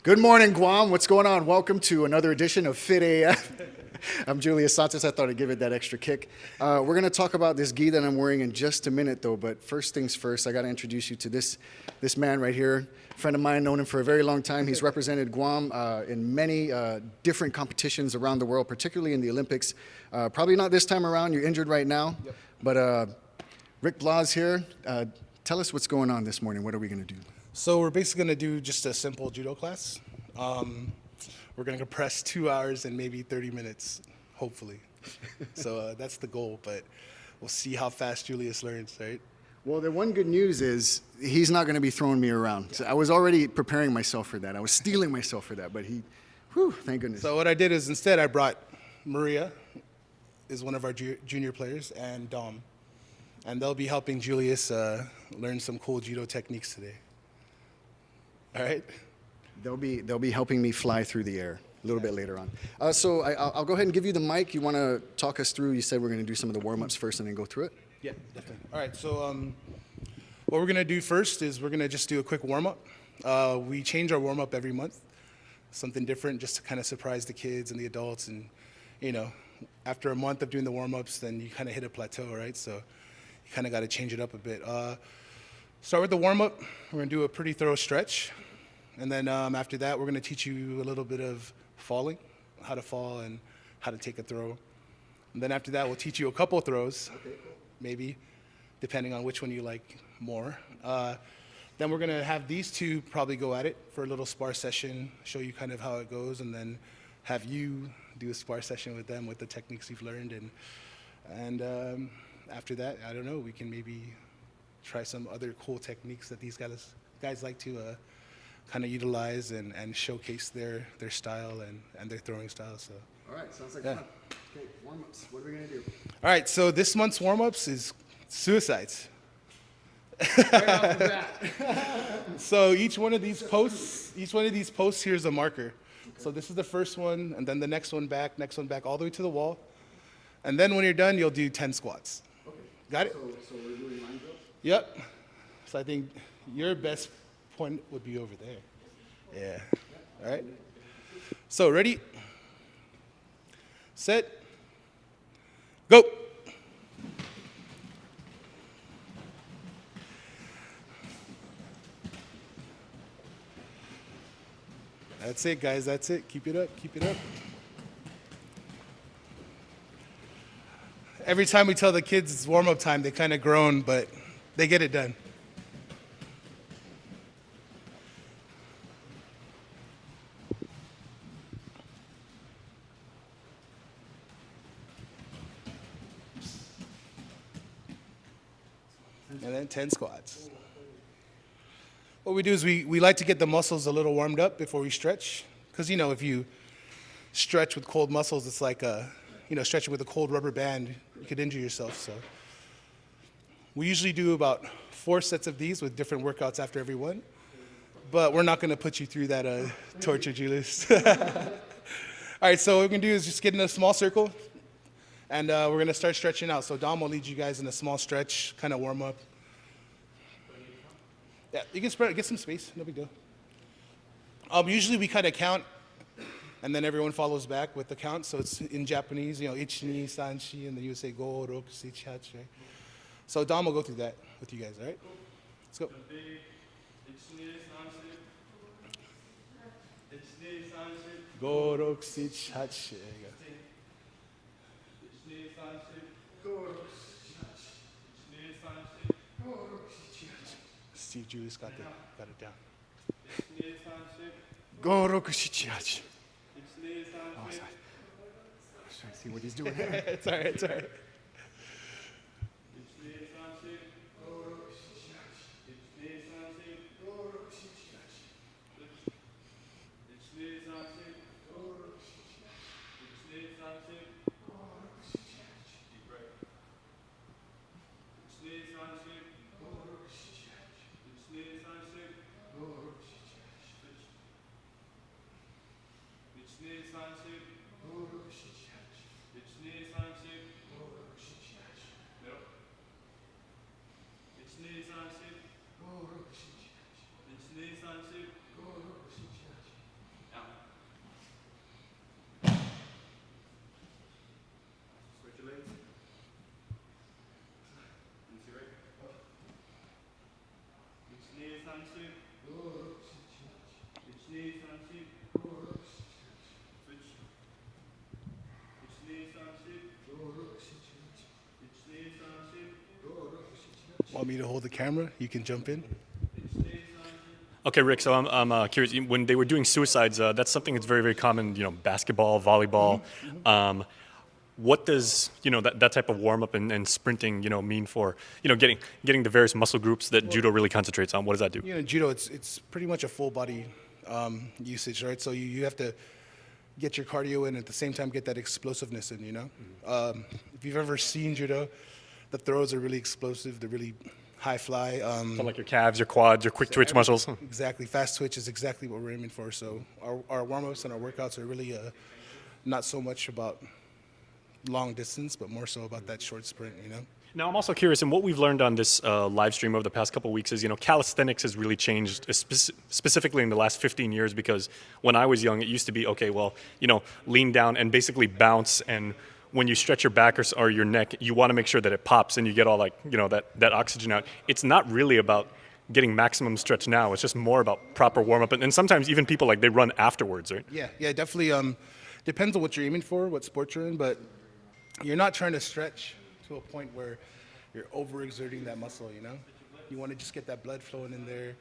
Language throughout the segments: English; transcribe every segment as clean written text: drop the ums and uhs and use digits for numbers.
Good morning, Guam. What's going on? Welcome to another edition of Fit AF. I'm Julius Santos. I thought I'd give it that extra kick. We're going to talk about this gi that I'm wearing in just a minute, though. But first things first, I got to introduce you to this man right here. A friend of mine, known him for a very long time. He's represented Guam in many different competitions around the world, particularly in the Olympics. Probably not this time around. You're injured right now. Yep. But Ric Blas here. Tell us what's going on this morning. What are we going to do? So we're basically going to do just a simple judo class. We're going to compress 2 hours and maybe 30 minutes, hopefully. So that's the goal, but we'll see how fast Julius learns, right? Well, the one good news is he's not going to be throwing me around. So I was already preparing myself for that. I was steeling myself for that, but thank goodness. So what I did is instead I brought Maria, is one of our junior players, and Dom. And they'll be helping Julius learn some cool judo techniques today. All right? They'll be helping me fly through the air a little bit later on. So I'll go ahead and give you the mic. You want to talk us through? You said we're going to do some of the warm-ups first and then go through it? Yeah, definitely. All right, so what we're going to do first is we're going to just do a quick warm-up. We change our warm-up every month, something different just to kind of surprise the kids and the adults. And, you know, after a month of doing the warm-ups, then you kind of hit a plateau, right? So you kind of got to change it up a bit. Start with the warm-up. We're going to do a pretty thorough stretch. And then after that, we're going to teach you a little bit of falling, how to fall and how to take a throw. And then after that, we'll teach you a couple of throws, maybe, depending on which one you like more. Then we're going to have these two probably go at it for a little spar session, show you kind of how it goes, and then have you do a spar session with them with the techniques you've learned. And after that, I don't know, we can maybe try some other cool techniques that these guys like to kind of utilize and showcase their style and their throwing style. So. All right, sounds like fun. Okay, warm-ups. What are we going to do? All right, so this month's warm-ups is suicides. Right off the bat. So each one of these posts, here's a marker. Okay. So this is the first one, and then the next one back, all the way to the wall. And then when you're done, you'll do 10 squats. Okay. Got it? So we're doing line drills? Yep. So I think your best point would be over there. Yeah. All right. So ready, set, go. That's it, guys. That's it. Keep it up. Keep it up. Every time we tell the kids it's warm-up time, they kind of groan, but they get it done. And then 10 squats. What we do is we like to get the muscles a little warmed up before we stretch. Because, you know, if you stretch with cold muscles, it's like, stretching with a cold rubber band, you could injure yourself. So we usually do about 4 sets of these with different workouts after every one. But we're not going to put you through that torture, Julius. All right, so what we're going to do is just get in a small circle. And we're going to start stretching out. So Dom will lead you guys in a small stretch, kind of warm up. Yeah, you can spread, get some space, no big deal. Usually we kind of count, and then everyone follows back with the count. So it's in Japanese, ichi, ni, san, shi, and then you would say go, roku, shichi, hachi, right? So Dom will go through that with you guys, all right? Let's go. Go, roku, shichi, hachi. There you go. Steve Julius got it down. Go, roku, shichi, hachi. Oh, sorry. I was trying to see what he's doing here. It's all right, it's all right. want me to hold the camera, you can jump in. Okay, Rick. So I'm curious. When they were doing suicides, that's something that's very, very common. Basketball, volleyball. What does that type of warm up and sprinting mean for getting the various muscle groups that judo really concentrates on? What does that do? Judo, it's pretty much a full body usage, right? So you have to get your cardio in at the same time, get that explosiveness in. If you've ever seen judo, the throws are really explosive. They're really high fly. So like your calves, your quads, your quick twitch muscles. Exactly. Fast twitch is exactly what we're aiming for. So our warm-ups and our workouts are really not so much about long distance, but more so about that short sprint, Now, I'm also curious, and what we've learned on this live stream over the past couple of weeks is, calisthenics has really changed, specifically in the last 15 years, because when I was young, it used to be, okay, well, lean down and basically bounce, and when you stretch your back or your neck, you want to make sure that it pops and you get all that oxygen out. It's not really about getting maximum stretch now. It's just more about proper warm up. And sometimes even people they run afterwards, right? Yeah, definitely. Depends on what you're aiming for, what sport you're in, but you're not trying to stretch to a point where you're overexerting that muscle, You want to just get that blood flowing in there.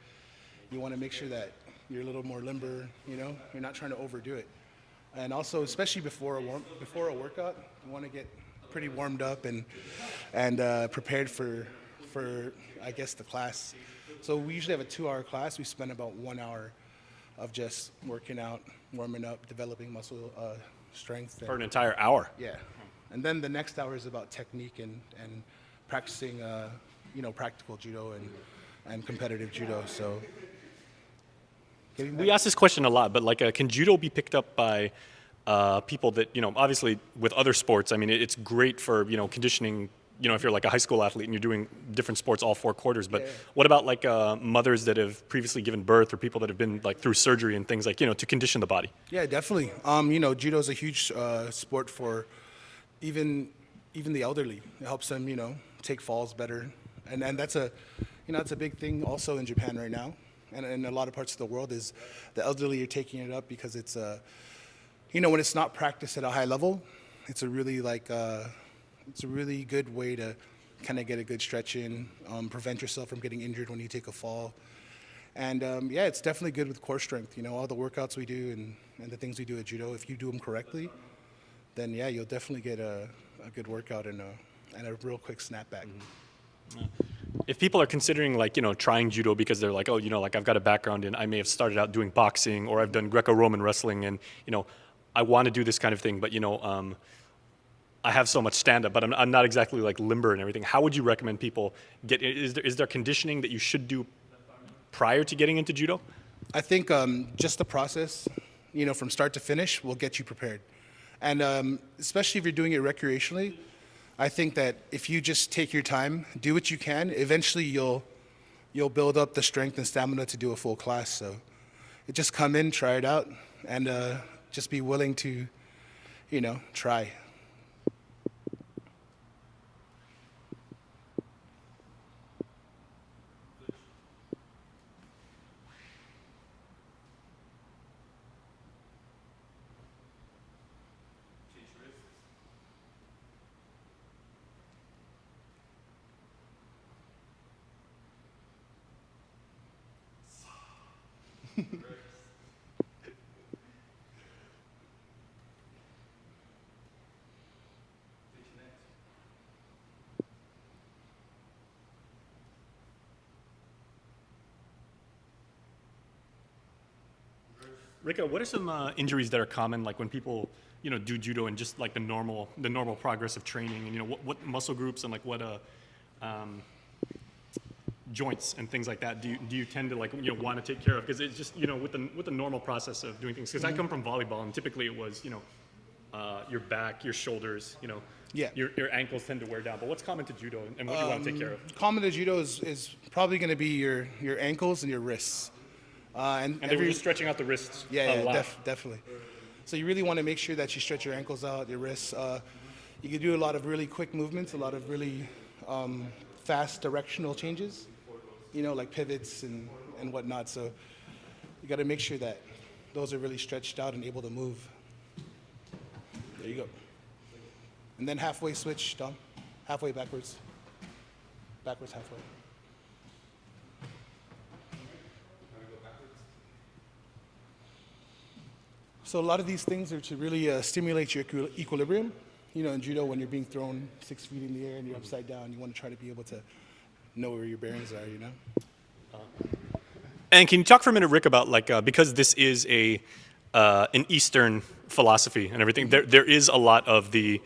You want to make sure that you're a little more limber, You're not trying to overdo it. And also, especially before a workout, you want to get pretty warmed up and prepared for I guess the class. So we usually have a 2-hour class. We spend about 1 hour of just working out, warming up, developing muscle strength. For an entire hour. Yeah. And then the next hour is about technique and practicing, practical judo and competitive judo. So we ask this question a lot, but can judo be picked up by people that obviously with other sports? I mean, it's great for conditioning. If you're like a high school athlete and you're doing different sports all 4 quarters. But what about mothers that have previously given birth or people that have been through surgery and things to condition the body? Yeah, definitely. Judo is a huge sport for even the elderly. It helps them, take falls better, and that's a big thing also in Japan right now, and in a lot of parts of the world is the elderly are taking it up because it's when it's not practiced at a high level, it's a really it's a really good way to kind of get a good stretch in, prevent yourself from getting injured when you take a fall, and it's definitely good with core strength. All the workouts we do and the things we do at judo, if you do them correctly, then you'll definitely get a good workout and a real quick snapback. Mm-hmm. If people are considering trying judo because they're like, oh, I've got a background in, I may have started out doing boxing or I've done Greco-Roman wrestling and I want to do this kind of thing, but I have so much stand-up, but I'm not exactly limber and everything. How would you recommend people get? Is there conditioning that you should do prior to getting into judo? I think just the process, from start to finish, will get you prepared. And especially if you're doing it recreationally, I think that if you just take your time, do what you can, eventually you'll build up the strength and stamina to do a full class. So just come in, try it out, and just be willing to, try. Rika, what are some injuries that are common, when people, do judo and just the normal progress of training, and what muscle groups and what joints and things like that do you tend to want to take care of? Because it's just with the normal process of doing things. Because I come from volleyball and typically it was your back, your shoulders, your ankles tend to wear down. But what's common to judo and what do you want to take care of? Common to judo is probably going to be your ankles and your wrists. And they were just stretching out the wrists. Definitely. So you really want to make sure that you stretch your ankles out, your wrists. You can do a lot of really quick movements, a lot of really fast directional changes, like pivots and whatnot. So you got to make sure that those are really stretched out and able to move. There you go. And then halfway switch, Dom. Halfway backwards. Backwards, halfway. So a lot of these things are to really stimulate your equilibrium. You know, in judo, when you're being thrown 6 feet in the air and you're upside down, you want to try to be able to know where your bearings are, you know? And can you talk for a minute, Rick, about like because this is an Eastern philosophy and everything, there is a lot of the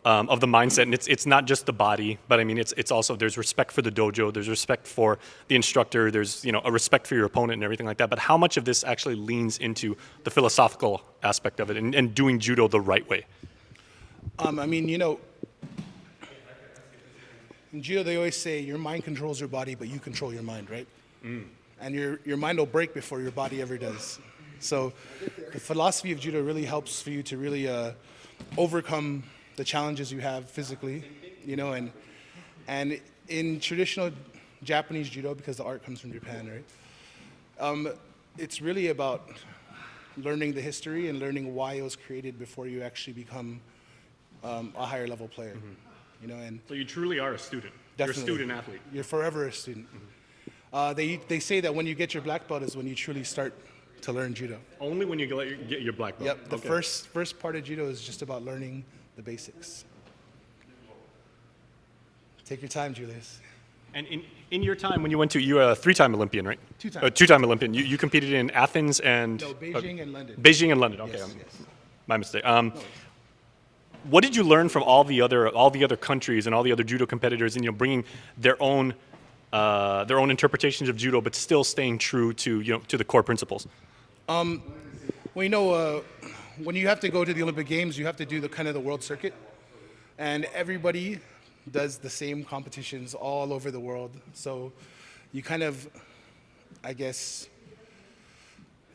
mindset, and it's not just the body, but I mean it's also there's respect for the dojo, there's respect for the instructor, there's a respect for your opponent and everything like that. But how much of this actually leans into the philosophical aspect of it and doing judo the right way? I mean, you know, in judo they always say your mind controls your body, but you control your mind, right? And your mind will break before your body ever does. So the philosophy of judo really helps for you to really overcome the challenges you have physically, you know, and in traditional Japanese judo, because the art comes from Japan, right? It's really about learning the history and learning why it was created before you actually become a higher level player, you know. And So you truly are a student. definitely, You're a student athlete. You're forever a student. They say that when you get your black belt is when you truly start to learn judo. Only when you get your black belt. Yep. The Okay. first part of judo is just about learning the basics. Take your time, Julius. And in your time when you went to, you were a 3-time Olympian, right? 2-time. 2-time Olympian. You competed in Athens and No, Beijing and London. Beijing and London. Okay, Yes, yes. my mistake. What did you learn from all the other countries and all the other judo competitors, and bringing their own interpretations of judo, but still staying true to to the core principles? Well, you know, when you have to go to the Olympic Games, you have to do the kind of the world circuit, and everybody does the same competitions all over the world. So you kind of, I guess,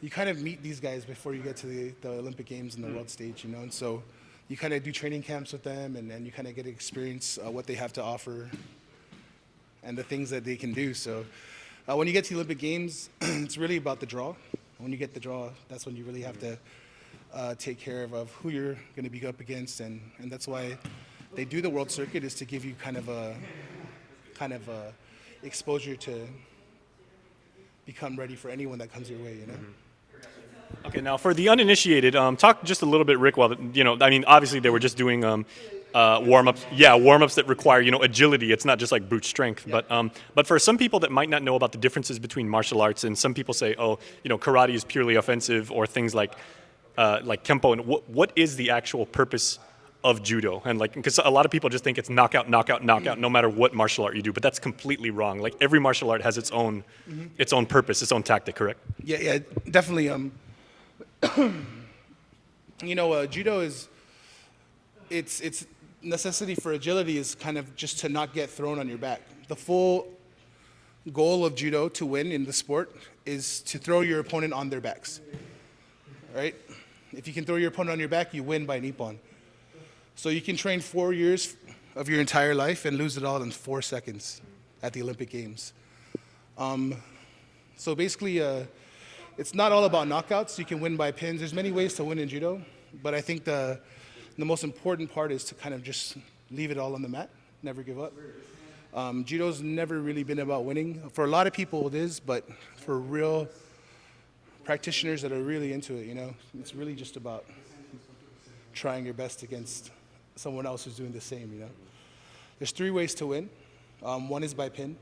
you kind of meet these guys before you get to the Olympic Games and the world stage, you know. And so you kind of do training camps with them, and then you kind of get to experience what they have to offer and the things that they can do. So when you get to the Olympic Games, it's really about the draw. When you get the draw, that's when you really have to take care of who you're going to be up against, and that's why they do the world circuit, is to give you kind of a exposure to become ready for anyone that comes your way, you know. Okay, now for the uninitiated, talk just a little bit, Rick. While I mean, obviously they were just doing warm-ups. Yeah, warm-ups that require agility. It's not just like brute strength. Yeah. But for some people that might not know about the differences between martial arts, and some people say, oh, karate is purely offensive, or things like kempo. And what is the actual purpose of judo? And because a lot of people just think it's knockout, knockout, knockout, no matter what martial art you do. But that's completely wrong. Like every martial art has its own purpose, its own tactic. Correct? Yeah, definitely. Judo is its necessity for agility is kind of just to not get thrown on your back. The full goal of judo to win in the sport is to throw your opponent on their backs, right? If you can throw your opponent on your back, you win by nippon. So you can train 4 years of your entire life and lose it all in 4 seconds at the Olympic Games. So basically, it's not all about knockouts. You can win by pins. There's many ways to win in judo, but I think the most important part is to kind of just leave it all on the mat, never give up. Judo's never really been about winning. For a lot of people it is, but for real practitioners that are really into it, it's really just about trying your best against someone else who's doing the same, There's 3 ways to win. One is by pin,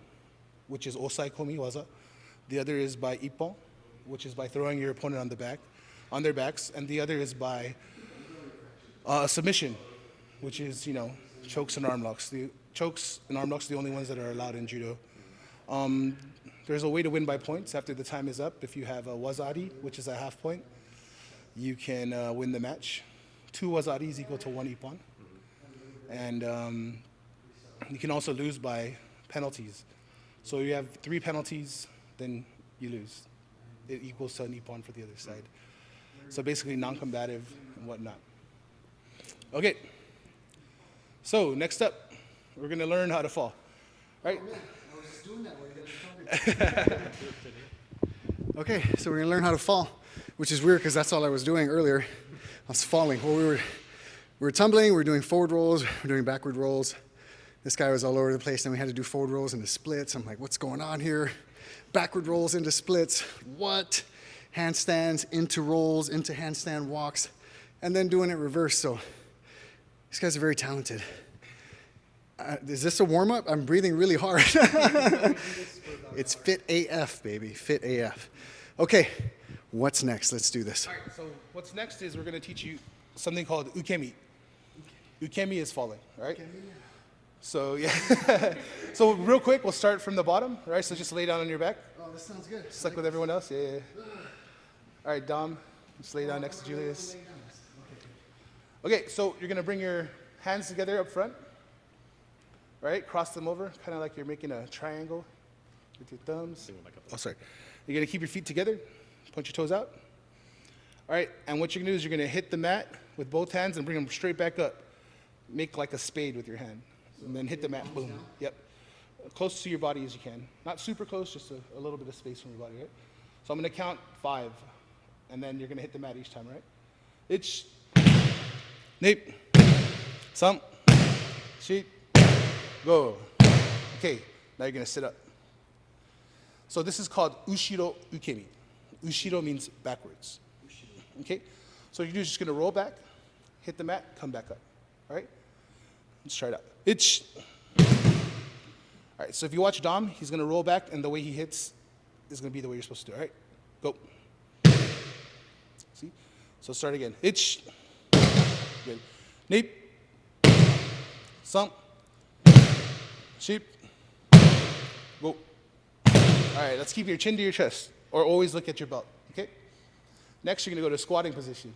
which is osai komi waza. The other is by ippon, which is by throwing your opponent on their backs, and the other is by submission, which is chokes and arm locks. The chokes and arm locks are the only ones that are allowed in judo. There's a way to win by points after the time is up. If you have a wazari, which is a half point, you can win the match. 2 wazaris equal to 1 ippon, and you can also lose by penalties. So you have 3 penalties, then you lose. It equals to an ippon for the other side. So basically non-combative and whatnot. Okay. So next up, we're going to learn how to fall. Right? I was just doing that while you guys were talking. Okay, so we're going to learn how to fall, which is weird because that's all I was doing earlier. I was falling. Well, we were tumbling, we were doing forward rolls, we were doing backward rolls. This guy was all over the place, and we had to do forward rolls into splits. I'm like, what's going on here? Backward rolls into splits, what? handstands into rolls, into handstand walks, and then doing it reverse. So these guys are very talented. Is this a warm-up? I'm breathing really hard. It's fit AF, baby, fit AF. Okay, what's next? Let's do this. All right, so what's next is we're going to teach you something called ukemi. Ukemi is falling, all right? So, yeah. So real quick, we'll start from the bottom, all right? So just lay down on your back. Oh, this sounds good. Just like with everyone else, yeah. All right, Dom, just lay down next to Julius. Okay, so you're going to bring your hands together up front, right? Cross them over, kind of like you're making a triangle with your thumbs. Oh, sorry. You're going to keep your feet together, point your toes out. All right, and what you're going to do is you're going to hit the mat with both hands and bring them straight back up. Make like a spade with your hand, and then hit the mat, boom. Yep. Close to your body as you can. Not super close, just a little bit of space from your body, right? So I'm going to count 5, and then you're going to hit the mat each time, right? It's Nip, Some, Sheet, go. Okay, now you're going to sit up. So this is called Ushiro Ukemi. Ushiro means backwards. Okay? So you're just going to roll back, hit the mat, come back up. All right? Let's try it out. It's. All right, so if you watch Dom, he's going to roll back, and the way he hits is going to be the way you're supposed to do it. All right? Go. See? So start again. It's. Good. Nip. Some. Sheep. Go. All right, let's keep your chin to your chest, or always look at your belt, okay? Next, you're going to go to squatting position.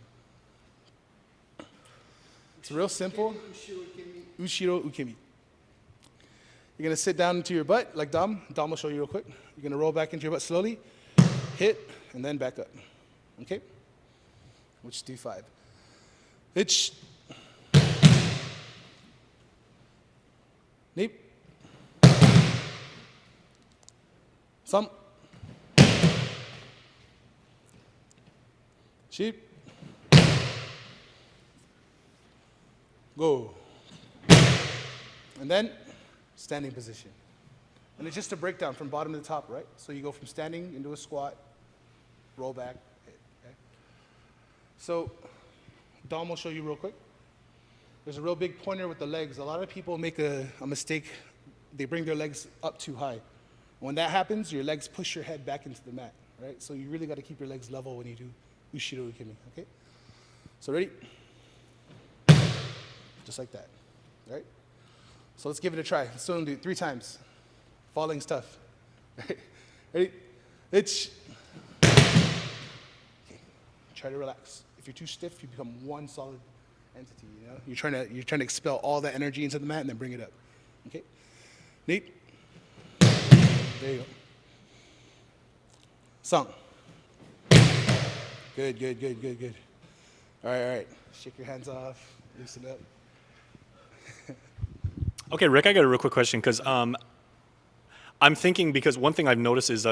It's real simple. Ushiro Ukemi. You're going to sit down into your butt, like Dom. Dom will show you real quick. You're going to roll back into your butt slowly, hit, and then back up, okay? Which do 5. It's. Nip. Some. Sheep. Go. And then standing position. And it's just a breakdown from bottom to top, right? So you go from standing into a squat, roll back, hit, okay? So Dom will show you real quick. There's a real big pointer with the legs. A lot of people make a mistake. They bring their legs up too high. When that happens, your legs push your head back into the mat, right? So you really got to keep your legs level when you do Ushiro Ukemi, okay? So ready? Just like that, right? So let's give it a try. Let's do it 3 times. Falling's tough. Ready? It's. Okay. Try to relax. If you're too stiff, you become one solid entity, you know? You're trying to expel all that energy into the mat and then bring it up, okay? Neat. There you go. Song. Good, good, good, good, good. All right. Shake your hands off. Loosen up. Okay, Rick, I got a real quick question because I'm thinking, because one thing I've noticed is,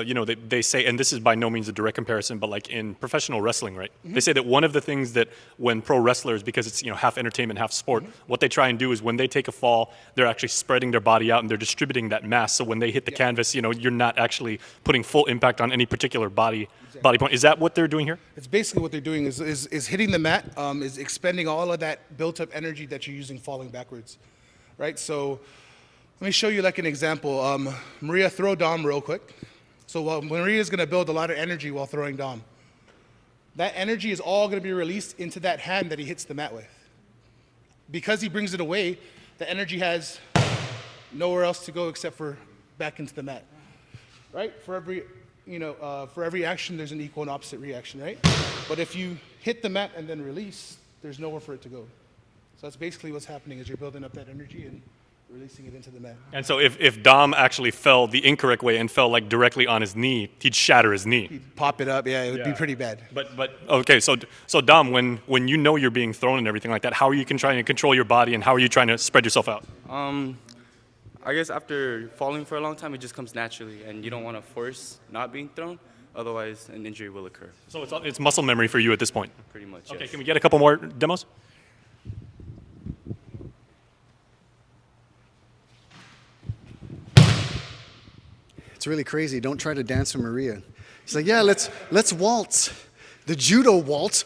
they say, and this is by no means a direct comparison, but like in professional wrestling, right? Mm-hmm. They say that one of the things that when pro wrestlers, because it's half entertainment, half sport, what they try and do is when they take a fall, they're actually spreading their body out and they're distributing that mass. So when they hit the canvas, you're not actually putting full impact on any particular body point. Is that what they're doing here? It's basically what they're doing is hitting the mat, is expending all of that built-up energy that you're using falling backwards, right? So let me show you like an example. Maria, throw Dom real quick. So Maria's going to build a lot of energy while throwing Dom. That energy is all going to be released into that hand that he hits the mat with. Because he brings it away, the energy has nowhere else to go except for back into the mat, right? For every action, there's an equal and opposite reaction, right? But if you hit the mat and then release, there's nowhere for it to go. So that's basically what's happening is you're building up that energy and releasing it into the mat. And so if Dom actually fell the incorrect way and fell like directly on his knee, he'd shatter his knee. He'd pop it up, yeah, it would be pretty bad. But okay, so Dom, when you know you're being thrown and everything like that, how are you trying to control your body and how are you trying to spread yourself out? I guess after falling for a long time, it just comes naturally, and you don't want to force not being thrown, otherwise an injury will occur. So it's muscle memory for you at this point? Pretty much, Okay, yes. can we get a couple more demos? It's really crazy. Don't try to dance with Maria. He's like, yeah, let's waltz. The judo waltz.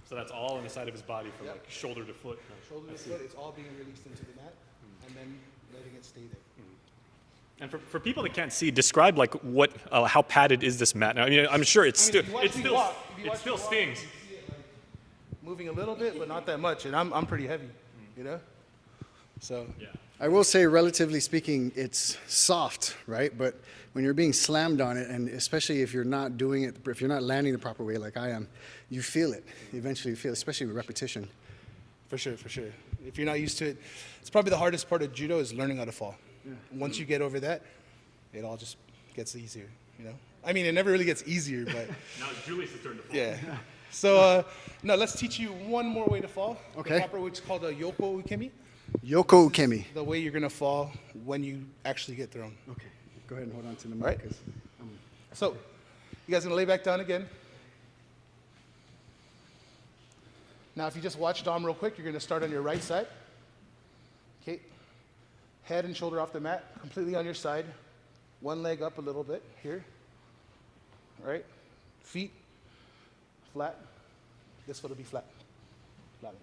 So that's all on the side of his body from like shoulder to foot. Shoulder to foot, it's all being released into the mat, and then letting it stay there. And for people that can't see, describe like what, how padded is this mat? Now, I mean, I'm sure it still stings. Moving a little bit, but not that much, and I'm pretty heavy, you know. So Yeah. I will say, relatively speaking, it's soft, right? But when you're being slammed on it, and especially if you're not doing it, if you're not landing the proper way like I am, you feel it. Eventually you feel it, especially with repetition. for sure. If you're not used to it, it's probably the hardest part of judo is learning how to fall. Once you get over that, it all just gets easier, you know. I mean, it never really gets easier, but Now it's Julius' turn to fall. yeah. So now let's teach you one more way to fall. Okay. The proper, which is called a yoko ukemi. Yoko ukemi. The way you're gonna fall when you actually get thrown. Okay, go ahead and hold on to the All right. mic. 'Cause So, you guys gonna lay back down again. Now, if you just watch Dom real quick, you're gonna start on your right side. Okay. Head and shoulder off the mat, completely on your side. One leg up a little bit here. All right. Feet flat. This foot will be flat. Flat.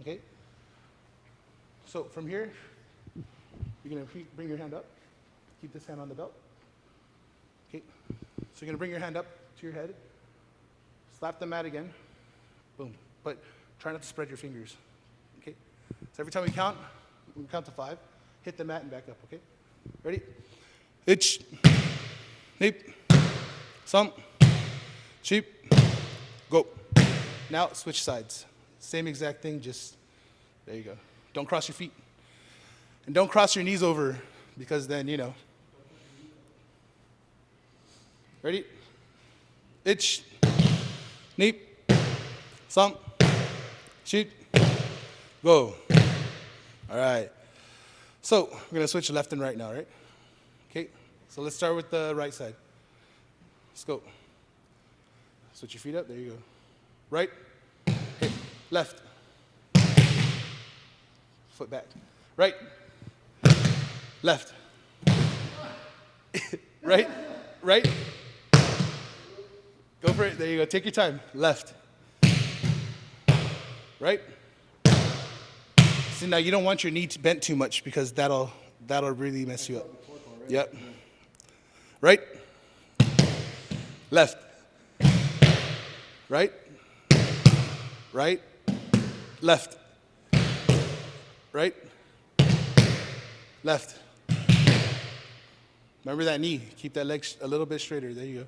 Okay. So from here, you're gonna bring your hand up. Keep this hand on the belt. Okay. So you're gonna bring your hand up to your head. Slap the mat again. Boom. But try not to spread your fingers. Okay. So every time we count to 5. Hit the mat and back up. Okay. Ready? Ich, nip, some, sheep, go. Now switch sides. Same exact thing. Just there you go. Don't cross your feet. And don't cross your knees over because then, you know. Ready? Ich, nip, some, sheep, go. All right. So we're going to switch left and right now, right? Okay. So let's start with the right side. Let's go. Switch your feet up. There you go. Right. Okay. Left. Foot back. Right. Left. Right. Right. Go for it. There you go. Take your time. Left. Right. See, now you don't want your knee bent too much because that'll really mess you up. Yep. Right. Left. Right. Right. Left. Right. Left. Remember that knee. Keep that leg a little bit straighter. There you go.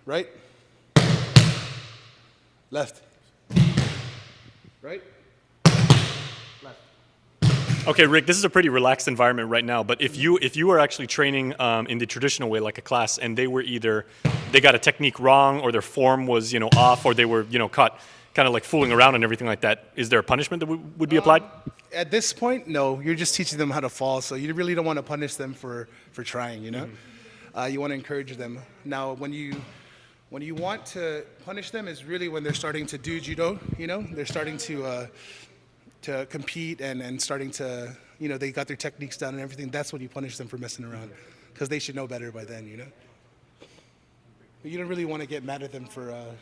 Right. Left. Right. Left. Okay, Rick, this is a pretty relaxed environment right now, but if you were actually training in the traditional way, like a class, and they were either, they got a technique wrong, or their form was, off, or they were, caught kind of like fooling around and everything like that, is there a punishment that would be applied? At this point, no. You're just teaching them how to fall, so you really don't want to punish them for trying, you know? You want to encourage them. Now, when you want to punish them is really when they're starting to do judo, They're starting to compete and starting to, they got their techniques down and everything. That's when you punish them for messing around, because they should know better by then, But you don't really want to get mad at them for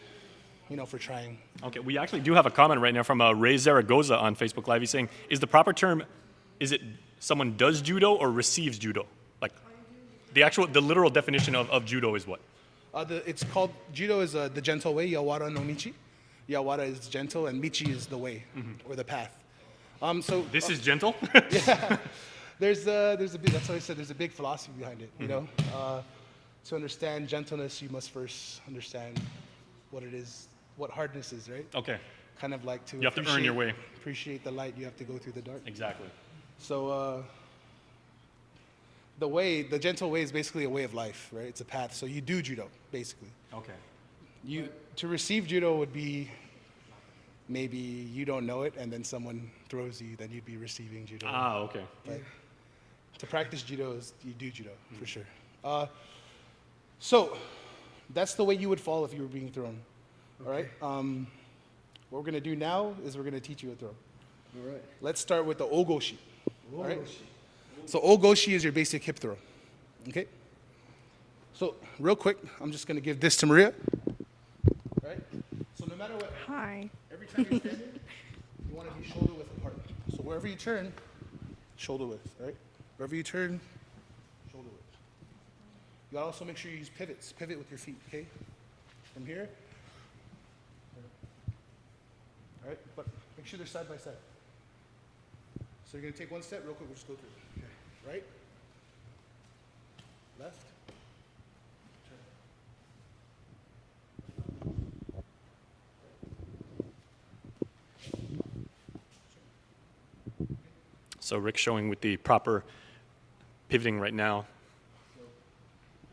trying. Okay, we actually do have a comment right now from Ray Zaragoza on Facebook Live. He's saying, is the proper term, is it someone does judo or receives judo? Like, the literal definition of judo is what? It's called, judo is the gentle way, yawara no michi. Yawara is gentle, and michi is the way, or the path. So This is gentle? yeah, there's a big, that's why I said there's a big philosophy behind it, To understand gentleness, you must first understand what it is, what hardness is, right? Okay, Kind of like to you have to earn your way. appreciate the light, you have to go through the dark. Exactly. So the gentle way is basically a way of life, right? It's a path. So you do judo, basically. Okay. To receive judo would be maybe you don't know it and then someone throws you, then you'd be receiving judo. Ah, okay. But to practice judo is you do judo, for sure. So that's the way you would fall if you were being thrown. All right? What we're going to do now is we're going to teach you a throw. All right. Let's start with the ogoshi. All right? So ogoshi is your basic hip throw. Okay? So real quick, I'm just going to give this to Maria. All right? So no matter what, Hi. every time you're standing, you want to be shoulder width apart. So wherever you turn, shoulder width, right? Wherever you turn, shoulder width. You gotta also make sure you use pivots. Pivot with your feet, okay? From here. All right, but make sure they're side by side. So you're gonna take one step, real quick, we'll just go through it. Okay. Right, left, So Rick's showing with the proper pivoting right now.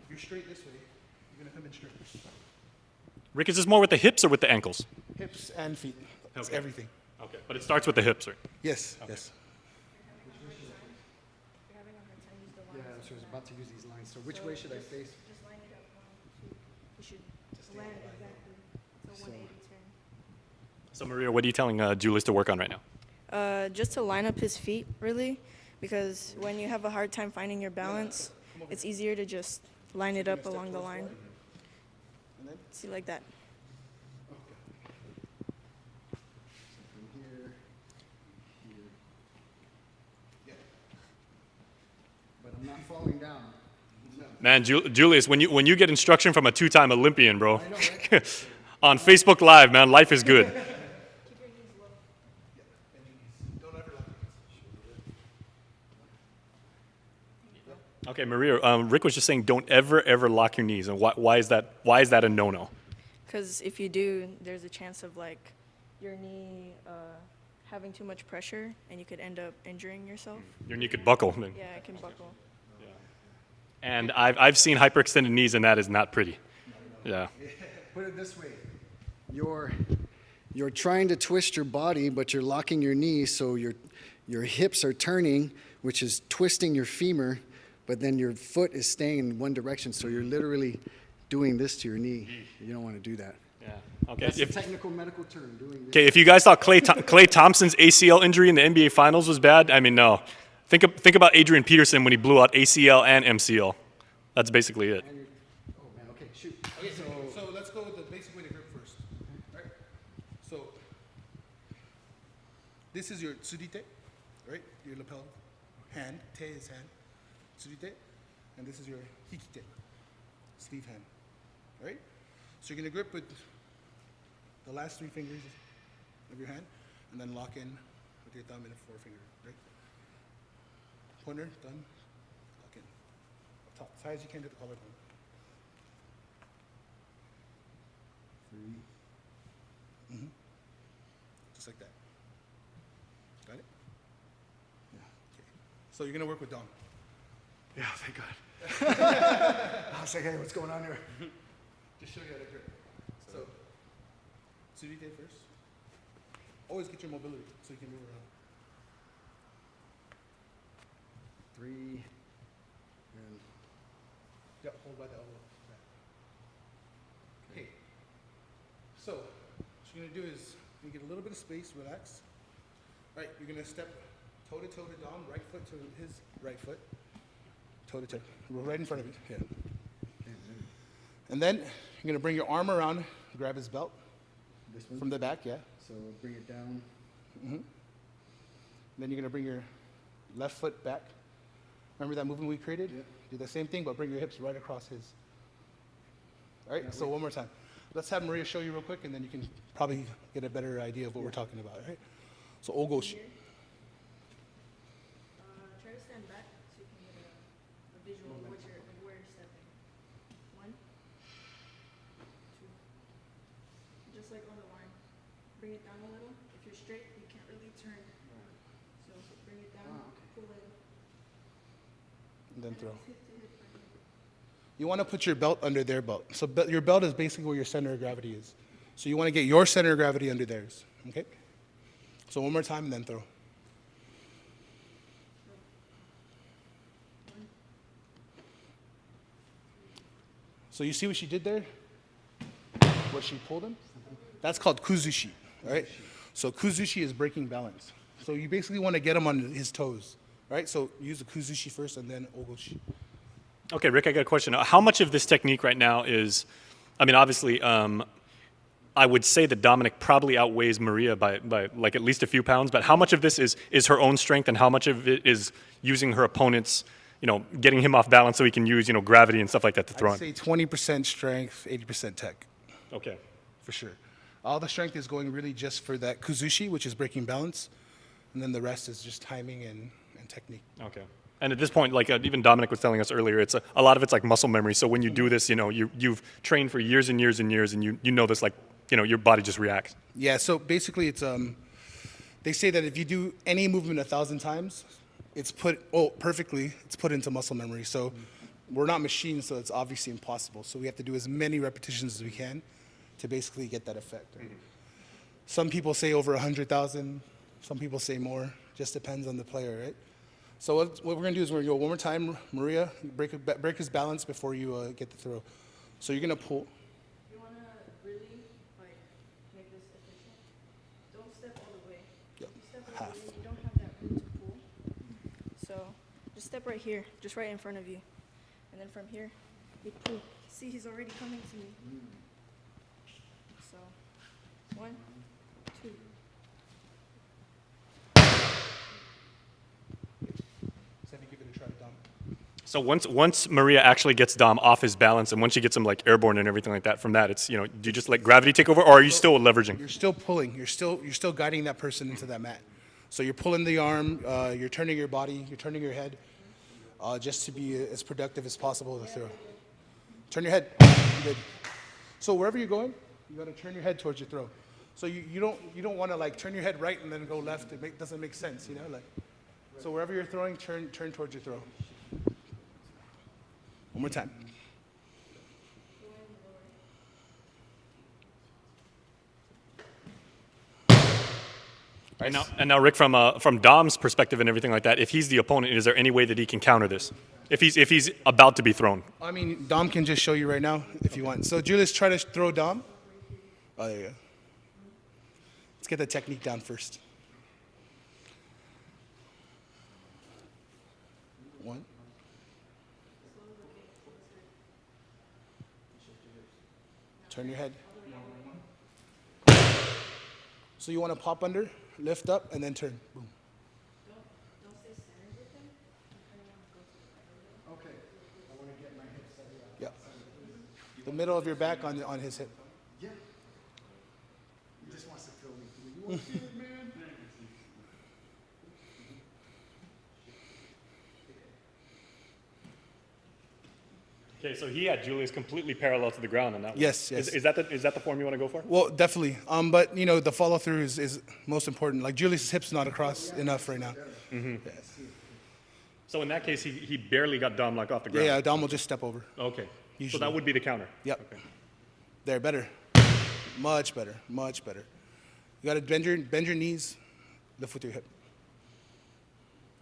if you're straight this way, you're gonna come in straight. Rick, is this more with the hips or with the ankles? Hips and feet, that's Okay. everything. Okay, but it starts with the hips, right? Yes, yes. Yeah, so I was about to use these lines. So which way should I face? Just line it up 1, 2. You should land exactly. So 180 turn. So Maria, what are you telling Julius to work on right now? Just to line up his feet, really, because when you have a hard time finding your balance, it's easier to just line it up along the line. See, like that. From here, here. Yeah. But I'm not falling down. No. Man, Julius, when you get instruction from a 2-time Olympian, bro, I know, right? on Facebook Live, man, life is good. Okay, Maria, Rick was just saying, don't ever lock your knees, and why is that a no-no? Because if you do, there's a chance of like your knee having too much pressure, and you could end up injuring yourself. Your knee could buckle. Yeah, it can buckle. And I've seen hyperextended knees, and that is not pretty. Yeah. Put it this way. You're trying to twist your body, but you're locking your knees, so your hips are turning, which is twisting your femur, but then your foot is staying in one direction, so you're literally doing this to your knee. You don't want to do that. Yeah. Okay. That's a technical medical term, doing this. Okay, if you guys thought Klay Thompson's ACL injury in the NBA Finals was bad, I mean, no. Think about Adrian Peterson when he blew out ACL and MCL. That's basically it. Oh, man, okay, shoot. Okay, so let's go with the basic way to grip first. Right? So this is your tsurite, right? Your lapel hand. Te is hand. Tsurite. And this is your hikite, sleeve hand. Right? So you're gonna grip with the last 3 fingers of your hand, and then lock in with your thumb and a forefinger. Right? Pointer, thumb, lock in. Up top, as high as you can to the collarbone. 3. Just like that. Got it? Yeah. Okay. So you're gonna work with Dom. Yeah, thank God. I was like, hey, what's going on here? Just show you how to grip. So, Tsurite first. Always get your mobility so you can move around. 3. And Yep, hold by the elbow. Okay. So, what you're gonna do is you get a little bit of space, relax. All right, you're gonna step toe to toe to Dom, right foot to his right foot. Toe to toe, right in front of you. Yeah. And then you're gonna bring your arm around, grab his belt this one. from the back, yeah. So bring it down. Then you're gonna bring your left foot back. Remember that movement we created? Yeah. Do the same thing, but bring your hips right across his. All right, so one more time. Let's have Maria show you real quick, and then you can probably get a better idea of what we're talking about, all right? So ogoshi. Try to stand back so you can get a visual of where you're stepping. 1, 2. Just like on the line. Bring it down a little. If you're straight, you can't really turn. So bring it down, pull it. And then throw. You want to put your belt under their belt. So your belt is basically where your center of gravity is. So you want to get your center of gravity under theirs, okay? So one more time and then throw. So you see what she did there? What she pulled him? That's called kuzushi, all right? So kuzushi is breaking balance. So you basically want to get him on his toes, right? So use the kuzushi first and then ogoshi. Okay, Rick, I got a question. How much of this technique right now is, I mean, obviously, I would say that Dominik probably outweighs Maria by like at least a few pounds, but how much of this is her own strength and how much of it is using her opponent's, getting him off balance so he can use, gravity and stuff like that to throw I'd him? say 20% strength, 80% tech, Okay. for sure. All the strength is going really just for that kuzushi, which is breaking balance, and then the rest is just timing and technique. Okay. And at this point, like even Dominik was telling us earlier, it's a lot of it's like muscle memory. So when you do this, you've trained for years and years and years, and you know this, like, your body just reacts. Yeah, so basically it's they say that if you do any movement 1,000 times, it's put into muscle memory. So we're not machines, so it's obviously impossible. So we have to do as many repetitions as we can to basically get that effect. Some people say over 100,000, some people say more. Just depends on the player, right? So what we're gonna do is we're gonna go one more time, Maria, break his balance before you get the throw. So you're gonna pull. You want to really make this efficient. Don't step all the way. Yep. You step all Half. the way, you don't have that room to pull. So just step right here, just right in front of you. And then from here, you pull. See, he's already coming to me. So 1, 2. Let me give it a try, Dom. So once Maria actually gets Dom off his balance, and once she gets him like airborne and everything like that, from that it's do you just let gravity take over, or are you still leveraging? You're still pulling. You're still guiding that person into that mat. So you're pulling the arm. You're turning your body. You're turning your head, just to be as productive as possible to throw. Turn your head. Good. So wherever you're going, you got to turn your head towards your throw. So you don't want to like turn your head right and then go left. It doesn't make sense, like. So wherever you're throwing, turn towards your throw. One more time. And now, Rick, from Dom's perspective and everything like that, if he's the opponent, is there any way that he can counter this? If he's about to be thrown? I mean, Dom can just show you right now if you want. So Julius, try to throw Dom. Oh, there you go. Let's get the technique down first. 1. Turn your head. So you want to pop under, lift up, and then turn. Boom. Don't stay centered with him. Okay. I want to get my hips set up. Yeah. The middle of your back on his hip. Yeah. He just wants to throw me through. You want to see it, man? Okay, so he had Julius completely parallel to the ground on that one. Yes, yes. Is that the form you want to go for? Well, definitely. But the follow through is most important. Like Julius' hip's not across enough right now. Yes. So in that case, he barely got Dom like off the ground. Yeah, Dom will just step over. Okay. Usually. So that would be the counter. Yep. Okay. There, better. Much better. Much better. You got to bend your knees, lift with your hip.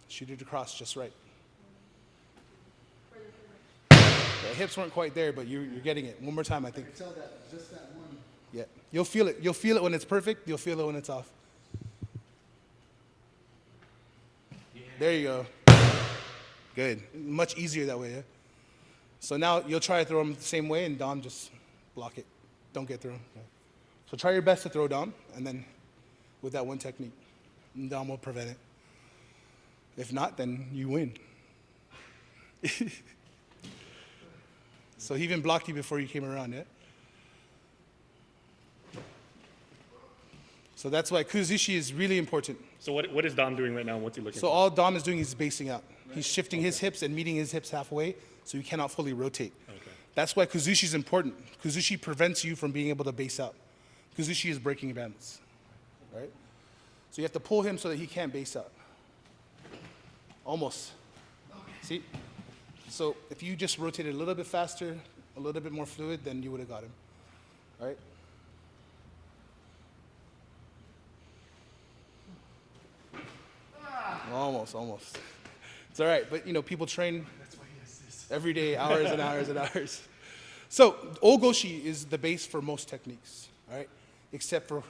Shoot it across just right. The hips weren't quite there, but you're getting it. One more time, I think. Tell that, just that one. Yeah. You'll feel it. You'll feel it when it's perfect. You'll feel it when it's off. There you go. Good. Much easier that way, yeah? So now you'll try to throw him the same way, and Dom just block it. Don't get through him. Yeah. So try your best to throw Dom, and then with that one technique, and Dom will prevent it. If not, then you win. So he even blocked you before you came around, yeah? So that's why kuzushi is really important. So what is Dom doing right now? What's he looking So for? all Dom is doing is basing out. He's shifting his hips and meeting his hips halfway, so he cannot fully rotate. Okay. That's why kuzushi is important. Kuzushi prevents you from being able to base out. Kuzushi is breaking balance, right? So you have to pull him so that he can't base out. Almost. See? So if you just rotated a little bit faster, a little bit more fluid, then you would have got him, all right? Almost. It's all right, but people train every day, hours and hours and hours. So ogoshi is the base for most techniques, all right, except for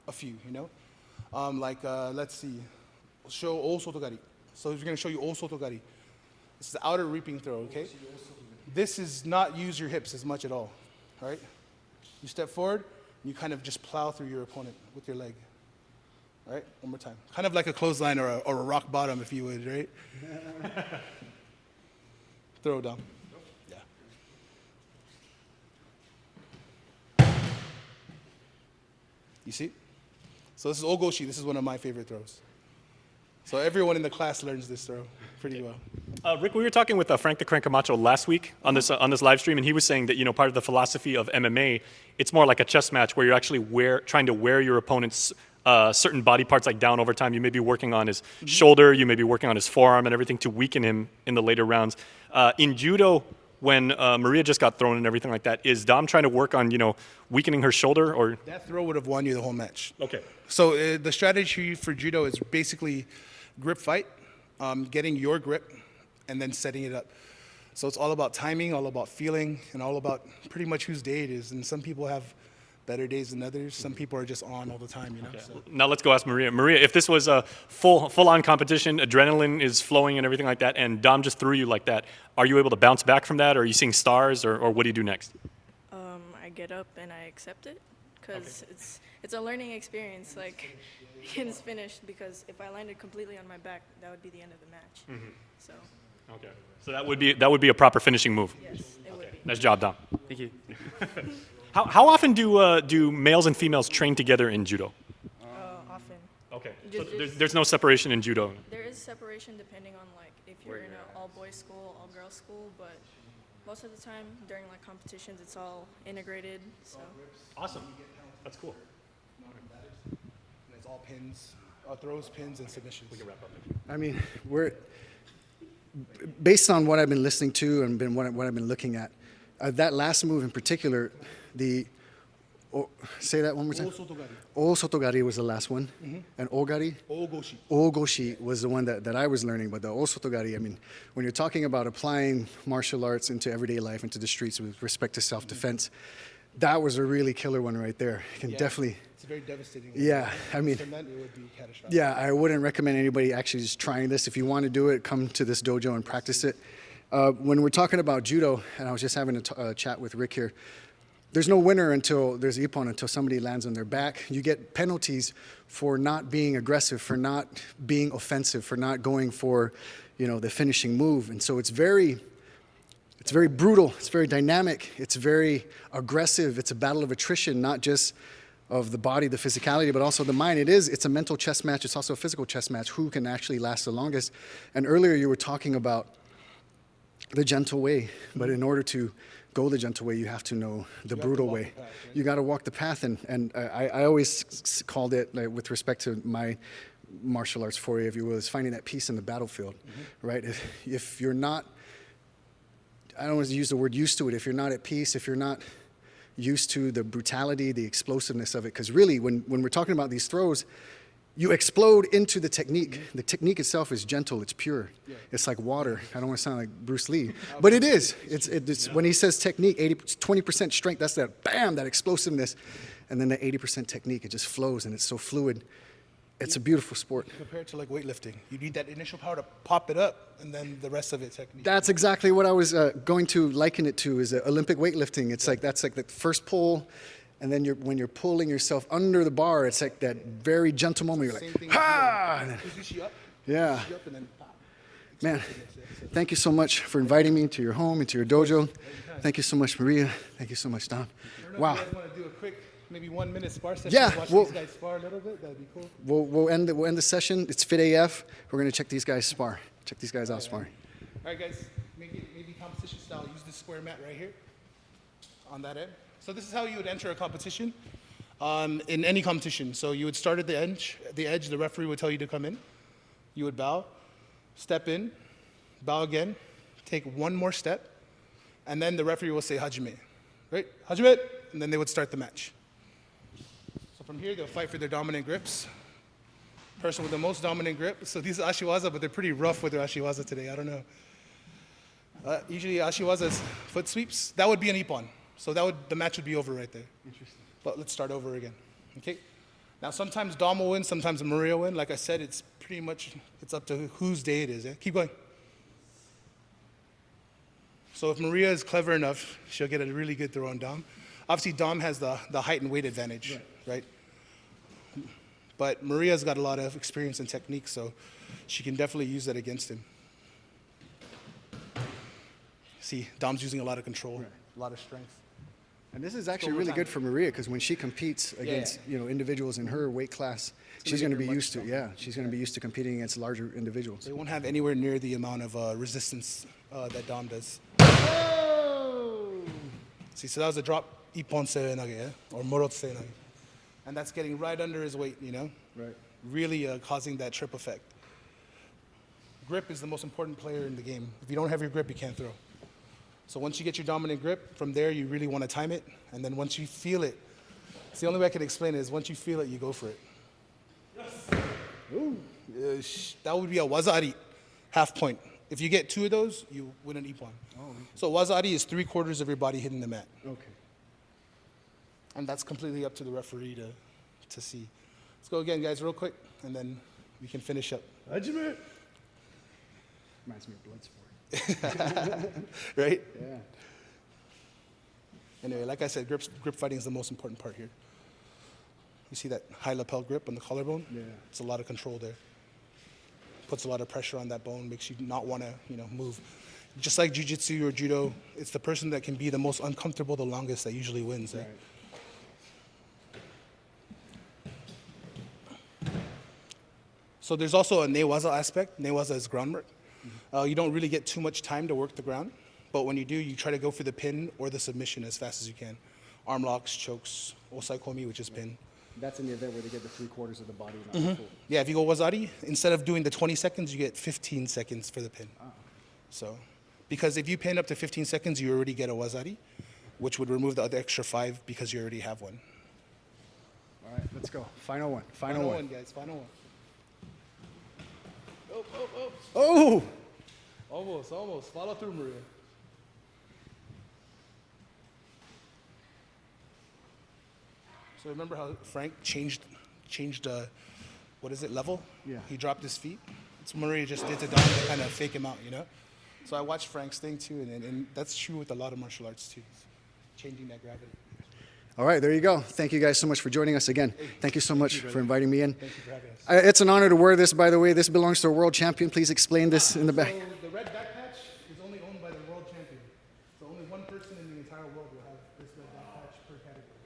a few, let's see, show o sotogari. So we're going to show you o sotogari. This is the outer reaping throw, okay? this is not use your hips as much at all, all right? You step forward, and you kind of just plow through your opponent with your leg. All right, one more time. Kind of like a clothesline or a rock bottom, if you would, right? Throw it down. Yeah. You see? So this is ogoshi. This is one of my favorite throws. So everyone in the class learns this throw pretty well. Rick, we were talking with Frank the Crank Camacho last week on this live stream, and he was saying that part of the philosophy of MMA, it's more like a chess match where you're actually trying to wear your opponent's certain body parts like down over time. You may be working on his shoulder, you may be working on his forearm and everything to weaken him in the later rounds. In judo, when Maria just got thrown and everything like that, is Dom trying to work on weakening her shoulder or? That throw would have won you the whole match. Okay. So the strategy for judo is basically grip fight, getting your grip, and then setting it up. So it's all about timing, all about feeling, and all about pretty much whose day it is. And some people have better days than others. Some people are just on all the time, Okay. So. Now let's go ask Maria. Maria, if this was a full-on competition, adrenaline is flowing and everything like that, and Dom just threw you like that, are you able to bounce back from that? Or are you seeing stars, or what do you do next? I get up and I accept it because it's a learning experience. Like, it's finished because if I landed completely on my back, that would be the end of the match. So. Okay. So that would be a proper finishing move. Yes, it would be. Nice job, Dom. Thank you. How often do males and females train together in judo? Often. Okay. Just- So there's no separation in judo. There is separation depending on like if you're in an all-boys school, all-girls school, but most of the time during like competitions, it's all integrated. So. Awesome. That's cool. And it's all pins, throws, pins, and submissions. We can wrap up. I mean, based on what I've been listening to and what I've been looking at, that last move in particular, say that one more time. O-sotogari was the last one, and ogari? Ogoshi. Ogoshi was the one that I was learning, but the O-sotogari, I mean, when you're talking about applying martial arts into everyday life, into the streets with respect to self-defense, that was a really killer one right there. You can definitely... It's very devastating. Yeah, I mean... From that, it would be catastrophic. Yeah, I wouldn't recommend anybody actually just trying this. If you want to do it, come to this dojo and practice it. When we're talking about judo, and I was just having a chat with Rick here, there's no winner until there's ippon, until somebody lands on their back. You get penalties for not being aggressive, for not being offensive, for not going for, the finishing move. And so it's very brutal, it's very dynamic, it's very aggressive. It's a battle of attrition, not just of the body, the physicality, but also the mind. It's a mental chess match. It's also a physical chess match. Who can actually last the longest? And earlier you were talking about the gentle way, but in order to go the gentle way, you have to know the brutal way. Path, right? You got to walk the path, and I always called it, like, with respect to my martial arts foray, if you will, is finding that peace in the battlefield, right? If you're not, I don't want to use the word used to it, if you're not at peace, if you're not used to the brutality, the explosiveness of it, because really, when we're talking about these throws, you explode into the technique. The technique itself is gentle, it's pure. Yeah. It's like water. I don't want to sound like Bruce Lee, but it is. It's when he says technique, 20% strength, that's that bam, that explosiveness. And then the 80% technique, it just flows and it's so fluid. It's a beautiful sport. Compared to like weightlifting, you need that initial power to pop it up, and then the rest of it technique. That's exactly what I was going to liken it to, is Olympic weightlifting. It's like, that's like the first pull. And then when you're pulling yourself under the bar, it's like that very gentle moment. You're like, ha! And then, yeah. Man, thank you so much for inviting me into your home, into your dojo. Thank you so much, Maria. Thank you so much, Dom. Wow. If you guys want to do a quick, maybe 1 minute spar session? Yeah, Watch we'll- these guys spar a little bit. That'd be cool. We'll end the session. It's Fit AF. We're going to check these guys spar. Check these guys out sparring. All right, guys. Maybe competition style. Use this square mat right here on that end. So this is how you would enter a competition in any competition. So you would start at the edge. The referee would tell you to come in. You would bow, step in, bow again, take one more step, and then the referee will say hajime, right? Hajime, and then they would start the match. So from here, they'll fight for their dominant grips. Person with the most dominant grip. So these are ashiwaza, but they're pretty rough with their ashiwaza today. I don't know. Usually ashiwaza is foot sweeps. That would be an ippon. So the match would be over right there. Interesting. But let's start over again. Okay? Now sometimes Dom will win, sometimes Maria will win. Like I said, it's pretty much, it's up to whose day it is. Yeah? Keep going. So if Maria is clever enough, she'll get a really good throw on Dom. Obviously, Dom has the height and weight advantage, right? But Maria's got a lot of experience and technique, so she can definitely use that against him. See, Dom's using a lot of control, a lot of strength. And this is actually over really time. good for Maria because when she competes against individuals in her weight class, she's going to be used to she's going to be used to competing against larger individuals. They won't have anywhere near the amount of resistance that Dom does. See, so that was a drop ippon serenage, or morot serenage. And that's getting right under his weight, you know? Right. Really causing that trip effect. Grip is the most important player in the game. If you don't have your grip, you can't throw. So once you get your dominant grip, from there you really want to time it. And then once you feel it, it's the only way I can explain it is once you feel it, you go for it. Yes. Ooh. That would be a wazari, half point. If you get 2 of those, you win an ippon. Oh, okay. So wazari is 3/4 of your body hitting the mat. Okay. And that's completely up to the referee to see. Let's go again, guys, real quick, and then we can finish up. Reminds me of Bloodsport. Right? Yeah. Anyway, like I said, grip fighting is the most important part here. You see that high lapel grip on the collarbone? Yeah. It's a lot of control there. Puts a lot of pressure on that bone, makes you not want to, move. Just like jiu-jitsu or judo, it's the person that can be the most uncomfortable the longest that usually wins. Right. So there's also a newaza aspect. Newaza is groundwork. You don't really get too much time to work the ground, but when you do, you try to go for the pin or the submission as fast as you can. Arm locks, chokes, osaikomi, which is pin. That's in the event where they get the 3/4 of the body, not the full. Yeah, if you go wazari, instead of doing the 20 seconds, you get 15 seconds for the pin. So, because if you pin up to 15 seconds, you already get a wazari, which would remove the other extra 5 because you already have one. All right, let's go. Final one. Final one, guys. Final one. Oh. Oh! Almost. Follow through, Maria. So remember how Frank changed level? Yeah. He dropped his feet. So Maria just did to Dom to kind of fake him out, So I watched Frank's thing too, and that's true with a lot of martial arts too, changing that gravity. All right, there you go. Thank you guys so much for joining us again. Thank you so much for inviting me in. Thank you for having us. It's an honor to wear this, by the way. This belongs to a world champion. Please explain this in the back. So the red back patch is only owned by the world champion. So only one person in the entire world will have this red back patch per category.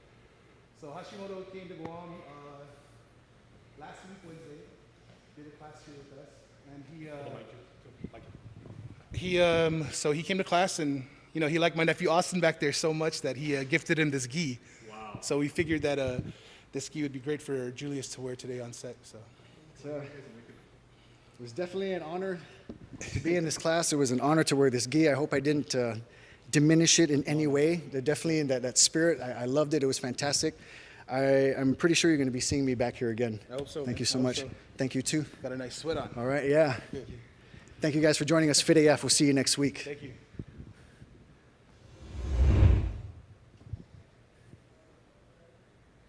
So Hashimoto came to Guam last week, Wednesday, did a class here with us, and he came to class and he liked my nephew Austin back there so much that he gifted him this gi. Wow. So we figured that this gi would be great for Julius to wear today on set. So It was definitely an honor to be in this class. It was an honor to wear this gi. I hope I didn't diminish it in any way. They're definitely in that spirit. I loved it. It was fantastic. I'm pretty sure you're going to be seeing me back here again. I hope so. Thank you so I hope much. so. Thank you too. Got a nice sweat on. All right, yeah. Good. Thank you guys for joining us. Fit AF. We'll see you next week. Thank you.